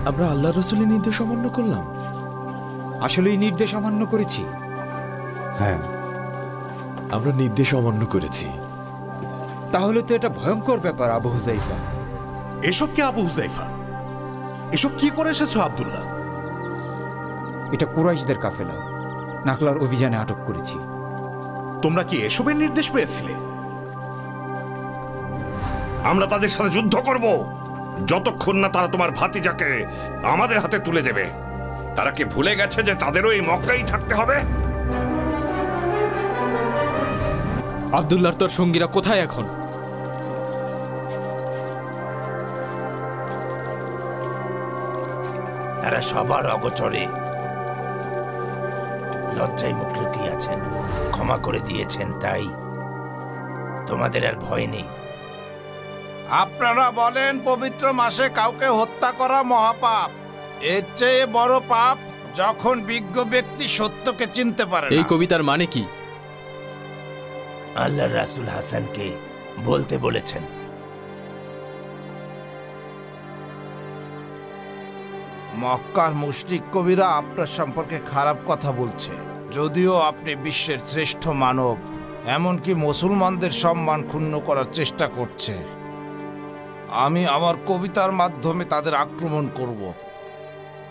আমরা আল্লাহ রসুলের নির্দেশ অমান্য করলাম? আসলেই নির্দেশ অমান্য করেছি? হ্যাঁ, আমরা নির্দেশ অমান্য করেছি। তাহলে তো এটা ভয়ঙ্কর ব্যাপার আবু হুযাইফা। এসব কি আবু হুযাইফা? এসব কি করে এসেছো আব্দুল্লাহ? এটা কুরাইশদের কাফেলা, নাখলার অভিযানে আটক করেছি। তোমরা কি এসবের নির্দেশ পেয়েছিলে? আমরা তাদের সাথে যুদ্ধ করব যতক্ষণ না তারা তোমার ভাতিজাকে আমাদের হাতে তুলে দেবে। তারা কি ভুলে গেছে যে তাদেরও এই মক্কাই থাকতে হবে? আব্দুল্লাহর তোর সঙ্গীরা কোথায় এখন? তারা সবার অগোচরে লজ্জায় মুখ লুকিয়ে আছেন। ক্ষমা করে দিয়েছেন, তাই তোমাদের আর ভয় নেই। আপনারা বলেন পবিত্র মাসে কাউকে হত্যা করা মহাপাপ। এর চেয়ে বড় পাপ যখন বিজ্ঞ ব্যক্তি সত্যকে চিনতে পারে না। এই কবিতার মানে কি? আল্লাহর রাসূল হাসানকে বলতে বলেছেন। মক্কার মুশরিক কবিরা আপনার সম্পর্কে খারাপ কথা বলছে, যদিও আপনি বিশ্বের শ্রেষ্ঠ মানব। এমনকি মুসলমানদের সম্মান ক্ষুণ্ণ করার চেষ্টা করছে। আমি আমার কবিতার মাধ্যমে তাদের আক্রমণ করব,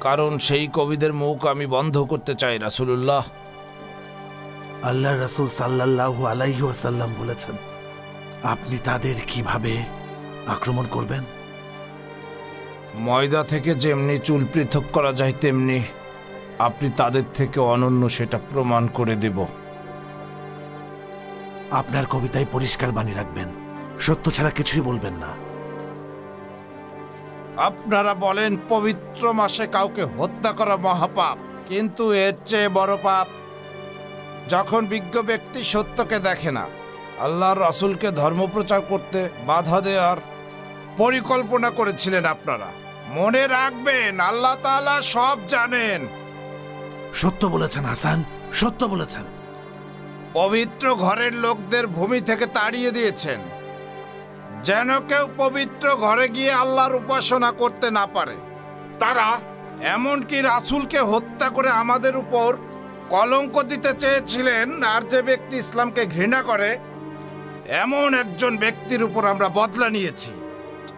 কারণ সেই কবিদের মুখ আমি বন্ধ করতে চাই। রাসূলুল্লাহ, আল্লাহ রাসূল সাল্লাল্লাহু আলাইহি ওয়াসাল্লাম বলেছেন, আপনি তাদের কিভাবে আক্রমণ করবেন? ময়দা থেকে যেমনি চুল পৃথক করা যায়, তেমনি আপনি তাদের থেকে অনন্য সেটা প্রমাণ করে দেব। আপনার কবিতায় পরিষ্কার বাণী রাখবেন, সত্য ছাড়া কিছুই বলবেন না। আপনারা বলেন পবিত্র মাসে কাউকে হত্যা করা মহাপাপ, কিন্তু এর চেয়ে বড় পাপ যখন বিজ্ঞ ব্যক্তি সত্যকে দেখে না। আল্লাহর রাসূলকে ধর্মপ্রচার করতে বাধা দেওয়ার পরিকল্পনা করেছিলেন আপনারা। মনে রাখবেন, আল্লাহ তাআলা সব জানেন। সত্য বলেছেন হাসান, সত্য বলেছেন। পবিত্র ঘরের লোকদের ভূমি থেকে তাড়িয়ে দিয়েছেন, যেন কেউ পবিত্র ঘরে গিয়ে আল্লাহর উপাসনা করতে না পারে। তারা এমনকি রাসূলকে হত্যা করে আমাদের উপর কলঙ্ক দিতে চেয়েছিলেন। আর যে ব্যক্তি ইসলামকে ঘৃণা করে এমন একজন ব্যক্তির উপর আমরা বদলা নিয়েছি,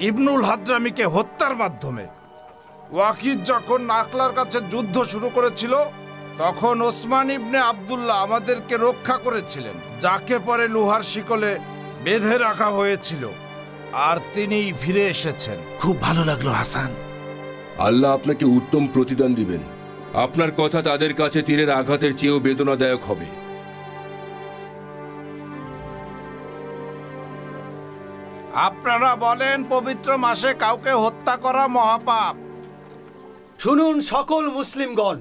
ইবনুল হাদরামিকে হত্যার মাধ্যমে। ওয়াকিদ যখন নাখলার কাছে যুদ্ধ শুরু করেছিল, তখন ওসমান ইবনে আব্দুল্লাহ আমাদেরকে রক্ষা করেছিলেন, যাকে পরে লোহার শিকলে বেঁধে রাখা হয়েছিল, আর তিনিই ফিরে এসেছেন। খুব ভালো লাগলো হাসান। আল্লাহ আপনাকে উত্তম প্রতিদান দিবেন। আপনার কথা তাদের কাছে তীরের আঘাতের চেয়েও বেদনাদায়ক হবে। আপনারা বলেন পবিত্র মাসে কাউকে হত্যা করা মহাপাপ। শুনুন সকল মুসলিমগণ,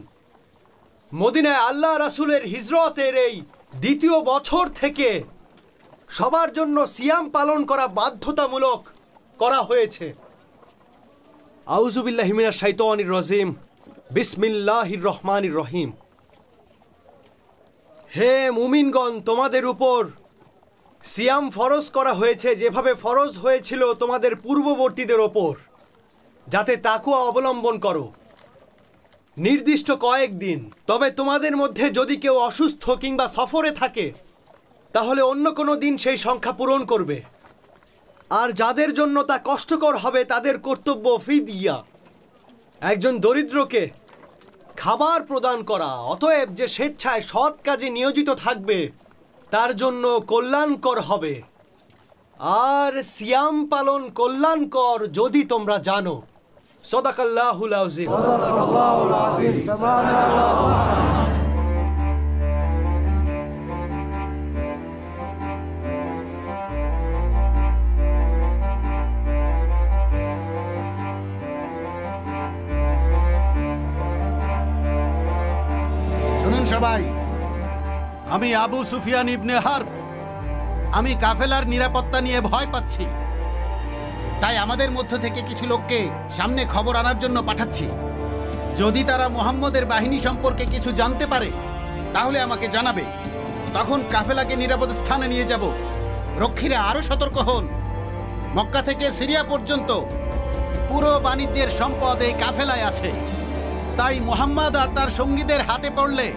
মদিনায় আল্লাহ রাসূলের হিজরতের এই দ্বিতীয় বছর থেকে সবার জন্য সিয়াম পালন করা বাধ্যতামূলক করা হয়েছে। আউযু বিল্লাহি মিনাশ শাইতানির রাজিম, বিসমিল্লাহির রহমানির রহিম। হে মুমিনগণ, তোমাদের উপর সিয়াম ফরজ করা হয়েছে, যেভাবে ফরজ হয়েছিল তোমাদের পূর্ববর্তীদের ওপর, যাতে তাকওয়া অবলম্বন করো নির্দিষ্ট কয়েকদিন। তবে তোমাদের মধ্যে যদি কেউ অসুস্থ কিংবা সফরে থাকে, তাহলে অন্য কোনো দিন সেই সংখ্যা পূরণ করবে। আর যাদের জন্য তা কষ্টকর হবে, তাদের কর্তব্য ফিদিয়া, একজন দরিদ্রকে খাবার প্রদান করা। অতএব যে স্বেচ্ছায় সৎ কাজে নিয়োজিত থাকবে তার জন্য কল্যাণকর হবে। আর সিয়াম পালন কল্যাণকর যদি তোমরা জানো। সাদাকাল্লাহুল আযীম। শুনুন সবাই, আমি আবু সুফিয়ান ইবনে হারব। আমি কাফেলার নিরাপত্তা নিয়ে ভয় পাচ্ছি, তাই আমাদের মধ্য থেকে কিছু লোককে সামনে খবর আনার জন্য পাঠাচ্ছি। যদি তারা মুহাম্মদের বাহিনী সম্পর্কে কিছু জানতে পারে, তাহলে আমাকে জানাবে। তখন কাফেলাকে নিরাপদ স্থানে নিয়ে যাব। রক্ষীরা আরো সতর্ক হন। মক্কা থেকে সিরিয়া পর্যন্ত পুরো বাণিজ্যের সম্পদ এই কাফেলায় আছে। তাই মুহাম্মদ আর তার সঙ্গীদের হাতে পড়লে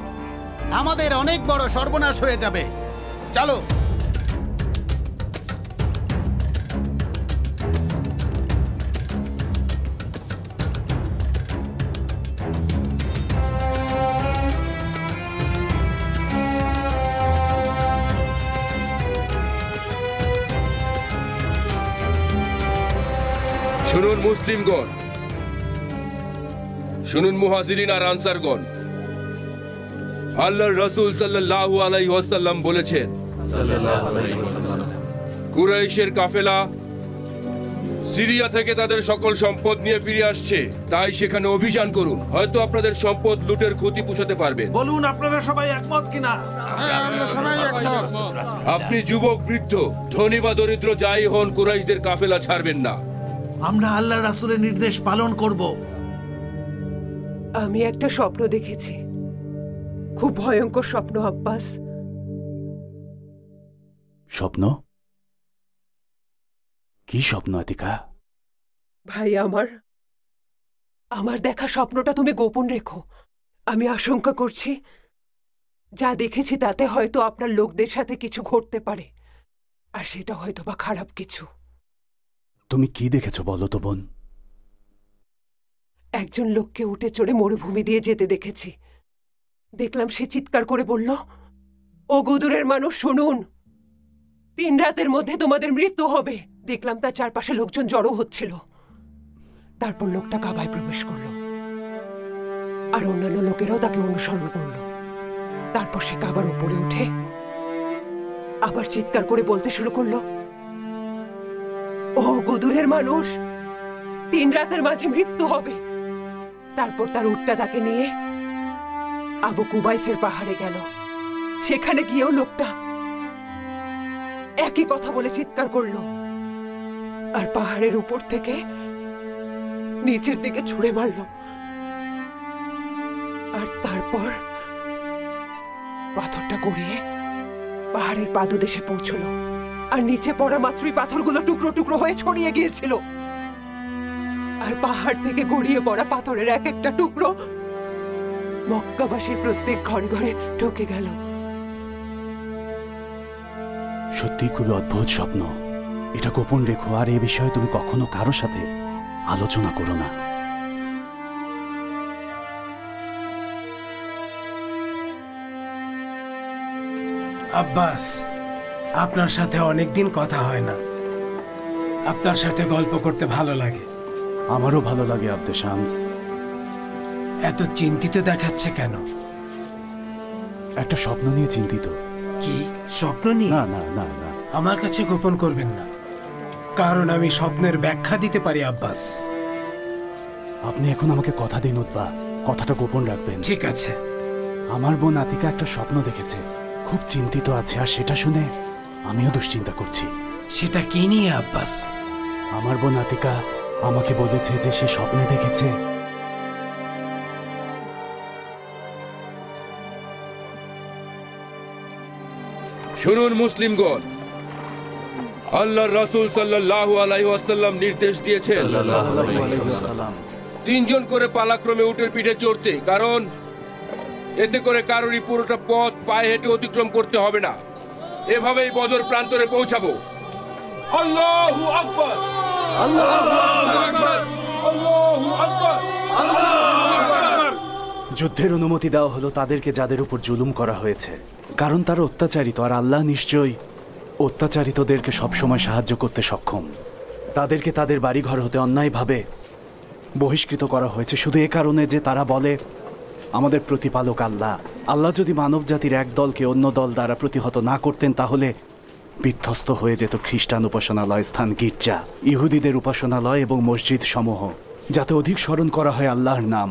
আমাদের অনেক বড় সর্বনাশ হয়ে যাবে। চলো। শুনুন মুসলিমগণ, শুনুন মুহাজিরিন আর আনসারগণ, আল্লাহর রাসূল সাল্লাল্লাহু আলাইহি ওয়াসাল্লাম বলেছেন, কুরাইশের কাফেলা সিরিয়া থেকে তাদের সকল সম্পদ নিয়ে ফিরে আসছে, তাই সেখানে অভিযান করুন। হয়তো আপনাদের সম্পদ লুটের ক্ষতি পোষাতে পারবেন। বলুন আপনারা সবাই একমত কিনা? আপনি যুবক, বৃদ্ধ, ধনী বা দরিদ্র যাই হন, কুরাইশদের কাফেলা ছাড়বেন না। আমরা আল্লাহ রাসূলের নির্দেশ পালন করব। আমি একটা স্বপ্ন দেখেছি, খুব ভয়ঙ্কর স্বপ্ন আব্বাস। স্বপ্ন? কি স্বপ্ন আতিকা? ভাই আমার দেখা স্বপ্নটা তুমি গোপন রেখো। আমি আশঙ্কা করছি যা দেখেছি তাতে হয়তো আপনার লোকদের সাথে কিছু ঘটতে পারে, আর সেটা হয়তো বা খারাপ কিছু। তুমি কি দেখেছো বলো তো বোন? একজন লোককে উঠে চড়ে মরুভূমি দিয়ে যেতে দেখেছি। দেখলাম সে চিৎকার করে বলল, ও গুদুরের মানুষ শুনুন, 3 রাতের মধ্যে তোমাদের মৃত্যু হবে। দেখলাম তার চারপাশে লোকজন জড়ো হচ্ছিল। তারপর লোকটা কাবায় প্রবেশ করলো, আর অন্যান্য লোকেরাও তাকে অনুসরণ করলো। তারপর সে কাবার উপরে উঠে আবার চিৎকার করে বলতে শুরু করলো, ও গুদুরের মানুষ, 3 রাতের মাঝে মৃত্যু হবে। তারপর তার উটটা তাকে নিয়ে আবু কুবাইসের পাহাড়ে গেল। সেখানে গিয়েও লোকটা একই কথা বলে চিৎকার করলো, আর পাহাড়ের উপর থেকে নিচের দিকে ছুঁড়ে মারল। আর তারপর পাথরটা গড়িয়ে পাহাড়ের পাদদেশে পৌঁছল, আর নিচে পড়া মাত্রই পাথরগুলো টুকরো টুকরো হয়ে ছড়িয়ে গিয়েছিল। আর পাহাড় থেকে গড়িয়ে পড়া পাথরের এক একটা টুকরো মক্কাবাসীর প্রত্যেক ঘরে ঘরে ঢুকে গেল। সত্যি খুবই অদ্ভুত স্বপ্ন। এটা গোপন রেখো, আর এ বিষয়ে তুমি কখনো কারো সাথে আলোচনা করো না। আব্বাস, আপনার সাথে অনেকদিন কথা হয় না। আপনার সাথে গল্প করতে ভালো লাগে। আমারও ভালো লাগে আব্দে শামস। এত চিন্তিত দেখাচ্ছে কেন? একটা স্বপ্ন নিয়ে চিন্তিত। কি স্বপ্ন নিয়ে? না না না না, আমার কাছে গোপন করবেন না, কারণ আমি স্বপ্নের ব্যাখ্যা দিতে পারি আব্বাস। আপনি এখন আমাকে কথা দিন উতবা, কথাটা গোপন রাখবেন। ঠিক আছে। আমার বোন আতিকা একটা স্বপ্ন দেখেছে, খুব চিন্তিত আছে, আর সেটা শুনে আমিও দুশ্চিন্তা করছি। সেটা কি নিয়ে আব্বাস? আমার বোন আতিকা আমাকে বলেছে যে সে স্বপ্নে দেখেছে শুনুন মুসলিমগণ, আল্লাহর রাসূল সাল্লাল্লাহু আলাইহি ওয়াসাল্লাম নির্দেশ দিয়েছেন 3 জন করে পালাক্রমে উটের পিঠে চড়তে, কারণ এতে করে কারোরই পুরোটা পথ পায়ে হেঁটে অতিক্রম করতে হবে না। এভাবেই বদর প্রান্তরে পৌঁছাবো। আল্লাহু আকবার, আল্লাহু আকবার, আল্লাহু আকবার, আল্লাহু আকবার। যুদ্ধের অনুমতি দেওয়া হলো তাদেরকে যাদের উপর জুলুম করা হয়েছে, কারণ তারা অত্যাচারিত, আর আল্লাহ নিশ্চয়ই অত্যাচারিতদেরকে সবসময় সাহায্য করতে সক্ষম। তাদেরকে তাদের বাড়িঘর হতে অন্যায়ভাবে বহিষ্কৃত করা হয়েছে শুধু এ কারণে যে তারা বলে আমাদের প্রতিপালক আল্লাহ। আল্লাহ যদি মানব জাতির এক দলকে অন্য দল দ্বারা প্রতিহত না করতেন, তাহলে বিধ্বস্ত হয়ে যেত খ্রিস্টান উপাসনালয় স্থান, গির্জা, ইহুদিদের উপাসনালয় এবং মসজিদ সমূহ, যাতে অধিক স্মরণ করা হয় আল্লাহর নাম।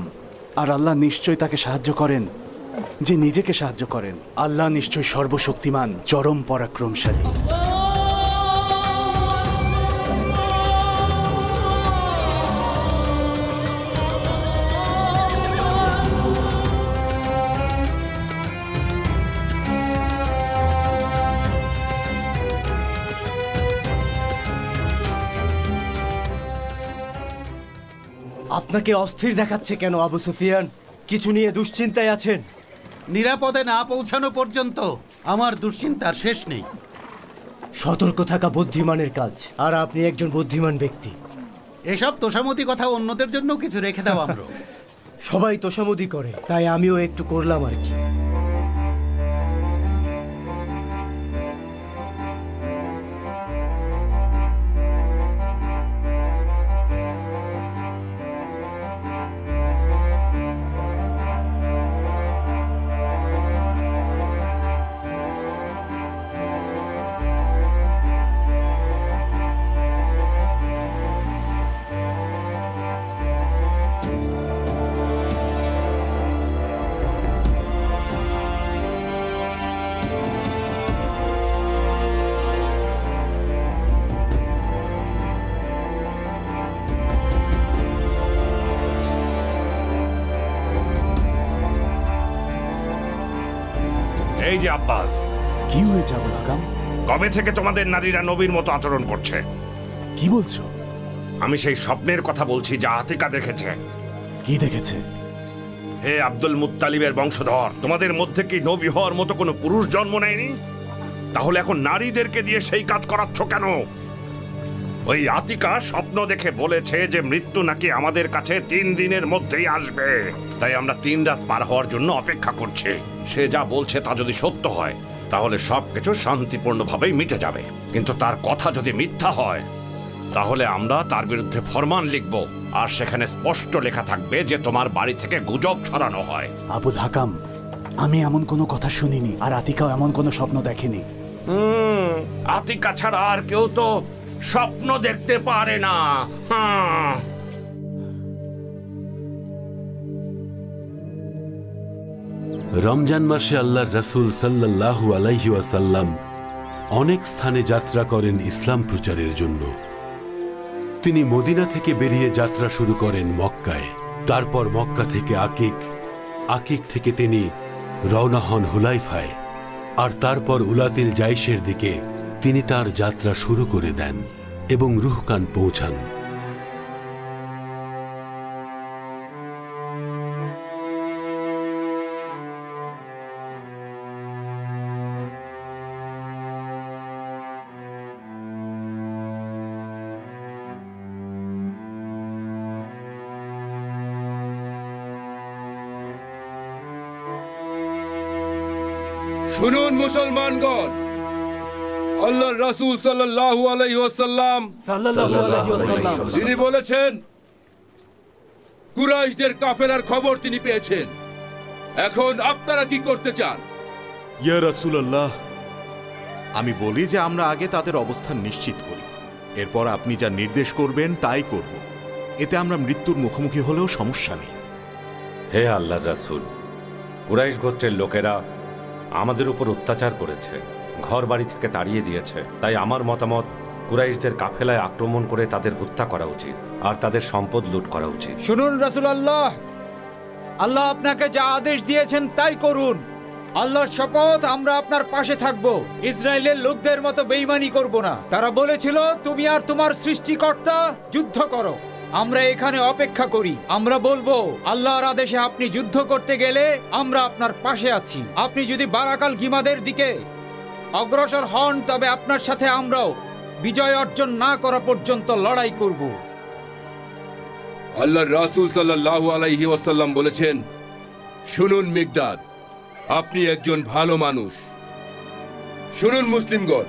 আর আল্লাহ নিশ্চয়ই তাকে সাহায্য করেন যে নিজেকে সাহায্য করেন। আল্লাহ নিশ্চয় সর্বশক্তিমান, চরম পরাক্রমশালী। আপনাকে অস্থির দেখাচ্ছে কেন আবু সুফিয়ান? কিছু নিয়ে দুশ্চিন্তায় আছেন? নিরাপদে না পৌঁছানো পর্যন্ত আমার দুশ্চিন্তার শেষ নেই। সতর্ক থাকা বুদ্ধিমানের কাজ, আর আপনি একজন বুদ্ধিমান ব্যক্তি। এসব তোষামতি কথা অন্যদের জন্য কিছু রেখে দাও আমরা। সবাই তোষামোদি করে, তাই আমিও একটু করলাম আর কি। এই যে আব্বাস, কি হয়েছে আবুল হাকাম? কবে থেকে তোমাদের নারীরা নবীর মতো আচরণ করছে? কি বলছো? আমি সেই স্বপ্নের কথা বলছি যা আতিকা দেখেছে। কি দেখেছে? হে আব্দুল মুত্তালিবের বংশধর, তোমাদের মধ্যে কি নবী হওয়ার মতো কোনো পুরুষ জন্ম নেয়নি? তাহলে এখন নারীদেরকে দিয়ে সেই কাজ করাচ্ছ কেন? ওই আতিকা স্বপ্ন দেখে বলেছে যে মৃত্যু নাকি আমাদের কাছে 3 দিনের মধ্যেই আসবে, তাই আমরা 3 রাত পার হওয়ার জন্য অপেক্ষা করছি। সে যা বলছে তা যদি সত্য হয় তাহলে সবকিছু শান্তিপূর্ণভাবেই মিটে যাবে, কিন্তু তার কথা যদি মিথ্যা হয় তাহলে আমরা তার বিরুদ্ধে ফরমান লিখব, আর সেখানে স্পষ্ট লেখা থাকবে যে তোমার বাড়ি থেকে গুজব ছড়ানো হয়। আবুল হাকাম, আমি এমন কোনো কথা শুনিনি, আর আতিকাও এমন কোনো স্বপ্ন দেখেনি। আতিকা ছাড়া আর কেউ তো স্বপ্ন দেখতে পারে না। রমজান মাসে আল্লাহর রাসূল সাল্লাল্লাহু আলাইহি ওয়াসাল্লাম অনেক স্থানে যাত্রা করেন ইসলাম প্রচারের জন্য। তিনি মদিনা থেকে বেরিয়ে যাত্রা শুরু করেন মক্কায়, তারপর মক্কা থেকে আকিক থেকে তিনি রওনা হন হুলাইফায়, আর তারপর উলাতিল জাইশের দিকে তিনি তার যাত্রা শুরু করে দেন এবং রুহকান পৌঁছান। শুনুন মুসলমানগণ, আল্লাহর রাসূল সাল্লাল্লাহু আলাইহি ওয়াসাল্লাম তিনি বলেছেন কুরাইশদের কাফেলার খবর তিনি পেয়েছেন। এখন আপনারা কি করতে চান? ইয়া রাসূলুল্লাহ, আমি বলি যে আমরা আগে তাদের অবস্থান নিশ্চিত করি, এরপর আপনি যা নির্দেশ করবেন তাই করব। এতে আমরা মৃত্যুর মুখোমুখি হলেও সমস্যা নেই। হে আল্লাহর রাসূল, কুরাইশ গোত্রের লোকেরা আমাদের উপর অত্যাচার করেছে, ঘর বাড়ি থেকে তাড়িয়ে দিয়েছে, তাই আমার মতামত কুরাইশদের কাফেলায় আক্রমণ করে তাদের হত্যা করা উচিত আর তাদের সম্পদ লুট করা উচিত। শুনুন রাসূলুল্লাহ, আল্লাহ আপনাকে যা আদেশ দিয়েছেন তাই করুন। আল্লাহর শপথ, আমরা আপনার পাশে থাকব। ইসরায়েলের লোকদের মতো বেঈমানি করব না। তারা বলেছিল তুমি আর তোমার সৃষ্টিকর্তা যুদ্ধ করো, আমরা এখানে অপেক্ষা করি। আমরা বলবো আল্লাহর আদেশে আপনি যুদ্ধ করতে গেলে আমরা আপনার পাশে আছি। আপনি যদি বারাকাল গিমাদের দিকে অগ্রসর হন তবে আপনার সাথে আমরাও বিজয় অর্জন না করা পর্যন্ত লড়াই করব। আল্লাহর রাসূল সাল্লাল্লাহু আলাইহি ওয়াসাল্লাম বলেছেন, শুনুন মিকদাদ, আপনি একজন ভালো মানুষ। শুনুন মুসলিমগণ,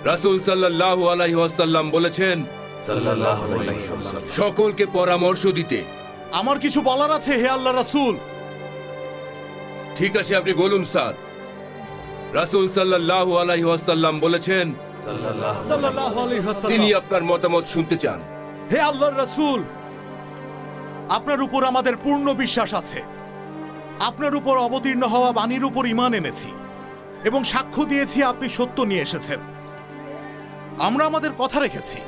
রাসূল সাল্লাল্লাহু আলাইহি ওয়াসাল্লাম বলেছেন সকলকে পরামর্শ দিতে। আমার কিছু বলার আছে হে আল্লাহ রাসূল। ঠিক আছে, আপনি বলুন স্যার। রাসূল সাল্লাল্লাহু আলাইহি ওয়াসাল্লাম বলেছেন তিনি আপনার মতামত শুনতে চান। হে আল্লাহর রাসূল, আপনার উপর আমাদের পূর্ণ বিশ্বাস আছে। আপনার উপর অবতীর্ণ হওয়া বাণীর উপর ঈমান এনেছি এবং সাক্ষ্য দিয়েছি আপনি সত্য নিয়ে এসেছেন। আমরা আমাদের কথা রেখেছি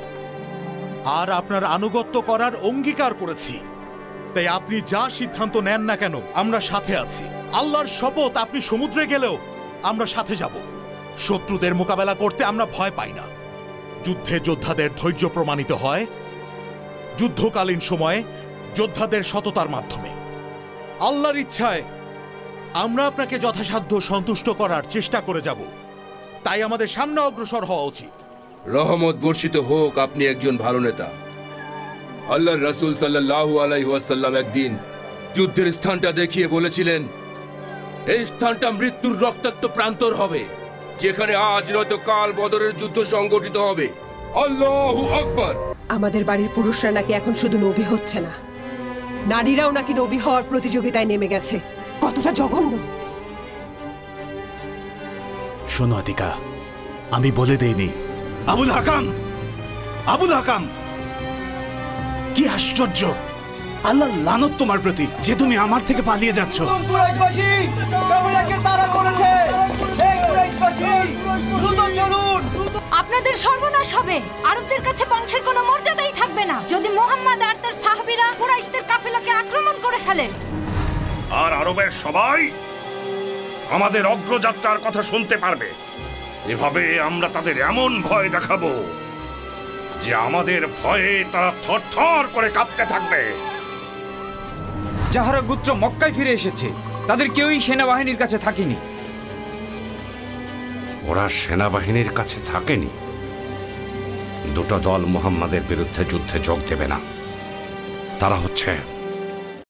আর আপনার আনুগত্য করার অঙ্গীকার করেছি, তাই আপনি যা সিদ্ধান্ত নেন না কেন আমরা সাথে আছি। আল্লাহর শপথ, আপনি সমুদ্রে গেলেও আমরা সাথে যাব। শত্রুদের মোকাবেলা করতে আমরা ভয় পাই না। যুদ্ধে যোদ্ধাদের ধৈর্য প্রমাণিত হয় যুদ্ধকালীন সময়ে যোদ্ধাদের সততার মাধ্যমে। আল্লাহর ইচ্ছায় আমরা আপনাকে যথাসাধ্য সন্তুষ্ট করার চেষ্টা করে যাব, তাই আমাদের সামনে অগ্রসর হওয়া উচিত। রহমত বর্ষিত হোক, আপনি একজন ভালো নেতা। আল্লাহর রাসূল সাল্লাল্লাহু আলাইহি ওয়াসাল্লাম একদিন যুদ্ধের স্থানটা দেখিয়ে বলেছিলেন, এই স্থানটা মৃত্যুর রক্তাক্ত প্রান্তর হবে, যেখানে আজ নয়তো কাল বদরের যুদ্ধ সংগঠিত হবে। আল্লাহু আকবার। আমাদের বাড়ির পুরুষরা নাকি এখন শুধু নবী হচ্ছে না, নারীরাও নাকি নবী হওয়ার প্রতিযোগিতায় নেমে গেছে। কতটা জঘন্য! শোনো আতিকা, আমি বলে দেইনি। আবুল হাকাম, আবুল হাকাম, কি আশ্চর্য! আল্লাহ লানত তোমার প্রতি যে তুমি আমার থেকে পালিয়ে যাচ্ছ। আপনাদের সর্বনাশ হবে। আরবদের কাছে বংশের কোনো মর্যাদাই থাকবে না যদি মুহাম্মদ আর তার সাহাবীরা কুরাইশদের কাফেলাকে আক্রমণ করে ফেলে। আর আরবের সবাই আমাদের অগ্রযাত্রার কথা শুনতে পারবে। এভাবে আমরা তাদের এমন ভয় দেখাবো যে আমাদের ভয়ে তারা থরথর করে কাঁপতে থাকবে। যাহারা গোত্র মক্কায় ফিরে এসেছে তাদের কেউই সেনাবাহিনীর কাছে থাকেনি। ওরা সেনাবাহিনীর কাছে থাকেনি? দুটো দল মুহাম্মাদের বিরুদ্ধে যুদ্ধে যোগ দেবে না। তারা হচ্ছে